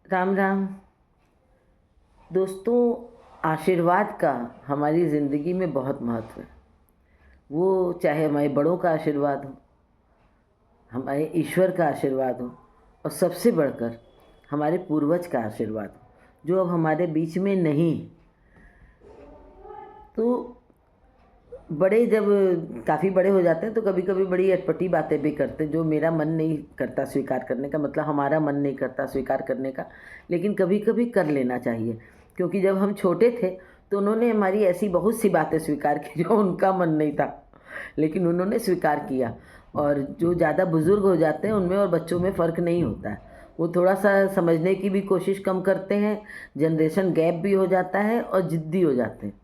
राम राम। दोस्तों, आशीर्वाद का हमारी ज़िंदगी में बहुत महत्व है। वो चाहे हमारे बड़ों का आशीर्वाद हो, हमारे ईश्वर का आशीर्वाद हो, और सबसे बढ़कर हमारे पूर्वज का आशीर्वाद हो, जो अब हमारे बीच में नहीं। तो बड़े जब काफ़ी बड़े हो जाते हैं तो कभी कभी बड़ी अटपटी बातें भी करते हैं, जो मेरा मन नहीं करता स्वीकार करने का, मतलब हमारा मन नहीं करता स्वीकार करने का। लेकिन कभी कभी कर लेना चाहिए, क्योंकि जब हम छोटे थे तो उन्होंने हमारी ऐसी बहुत सी बातें स्वीकार की जो उनका मन नहीं था, लेकिन उन्होंने स्वीकार किया। और जो ज़्यादा बुज़ुर्ग हो जाते हैं उनमें और बच्चों में फ़र्क नहीं होता है। वो थोड़ा सा समझने की भी कोशिश कम करते हैं, जनरेशन गैप भी हो जाता है और ज़िद्दी हो जाते हैं।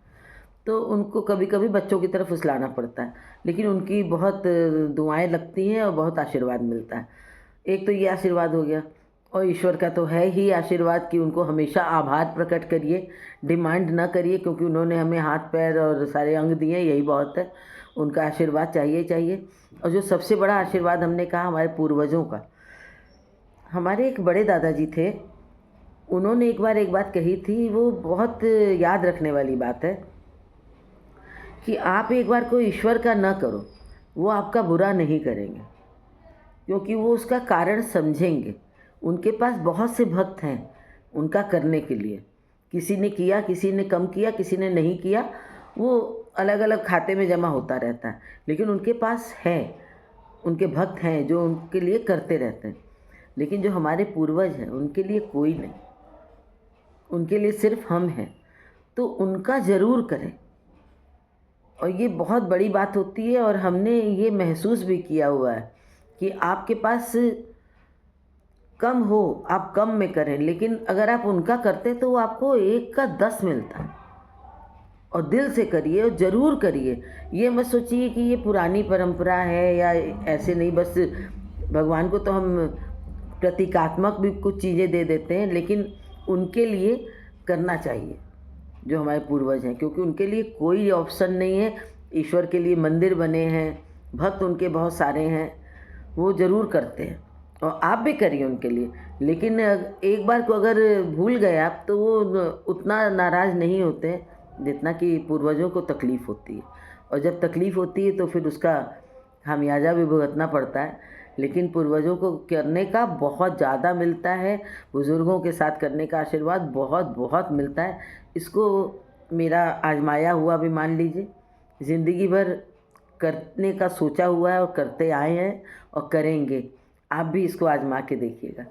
तो उनको कभी-कभी बच्चों की तरफ फुसलाना पड़ता है, लेकिन उनकी बहुत दुआएँ लगती हैं और बहुत आशीर्वाद मिलता है। एक तो ये आशीर्वाद हो गया, और ईश्वर का तो है ही आशीर्वाद कि उनको हमेशा आभार प्रकट करिए, डिमांड ना करिए, क्योंकि उन्होंने हमें हाथ-पैर और सारे अंग दिए हैं, यही बहुत है। उनका आशीर्वाद चाहिए ही चाहिए। और जो सबसे बड़ा आशीर्वाद हमने कहा हमारे पूर्वजों का, हमारे एक बड़े दादाजी थे, उन्होंने एक बार एक बात कही थी, वो बहुत याद रखने वाली बात है कि आप एक बार को ईश्वर का न करो, वो आपका बुरा नहीं करेंगे, क्योंकि वो उसका कारण समझेंगे। उनके पास बहुत से भक्त हैं उनका करने के लिए। किसी ने किया, किसी ने कम किया, किसी ने नहीं किया, वो अलग अलग खाते में जमा होता रहता है, लेकिन उनके पास है, उनके भक्त हैं जो उनके लिए करते रहते हैं। लेकिन जो हमारे पूर्वज हैं उनके लिए कोई नहीं, उनके लिए सिर्फ हम हैं। तो उनका ज़रूर करें, और ये बहुत बड़ी बात होती है। और हमने ये महसूस भी किया हुआ है कि आपके पास कम हो, आप कम में करें, लेकिन अगर आप उनका करते तो वो आपको 1 का 10 मिलता है। और दिल से करिए और ज़रूर करिए। ये मत सोचिए कि ये पुरानी परंपरा है या ऐसे नहीं, बस भगवान को तो हम प्रतीकात्मक भी कुछ चीज़ें दे देते हैं, लेकिन उनके लिए करना चाहिए जो हमारे पूर्वज हैं, क्योंकि उनके लिए कोई ऑप्शन नहीं है। ईश्वर के लिए मंदिर बने हैं, भक्त उनके बहुत सारे हैं, वो ज़रूर करते हैं। और आप भी करिए उनके लिए। लेकिन एक बार को अगर भूल गए आप तो वो उतना नाराज़ नहीं होते हैं जितना कि पूर्वजों को तकलीफ़ होती है। और जब तकलीफ़ होती है तो फिर उसका खामियाजा भी भुगतना पड़ता है। लेकिन पूर्वजों को करने का बहुत ज़्यादा मिलता है, बुज़ुर्गों के साथ करने का आशीर्वाद बहुत बहुत मिलता है। इसको मेरा आजमाया हुआ भी मान लीजिए, ज़िंदगी भर करने का सोचा हुआ है और करते आए हैं और करेंगे। आप भी इसको आजमा के देखिएगा।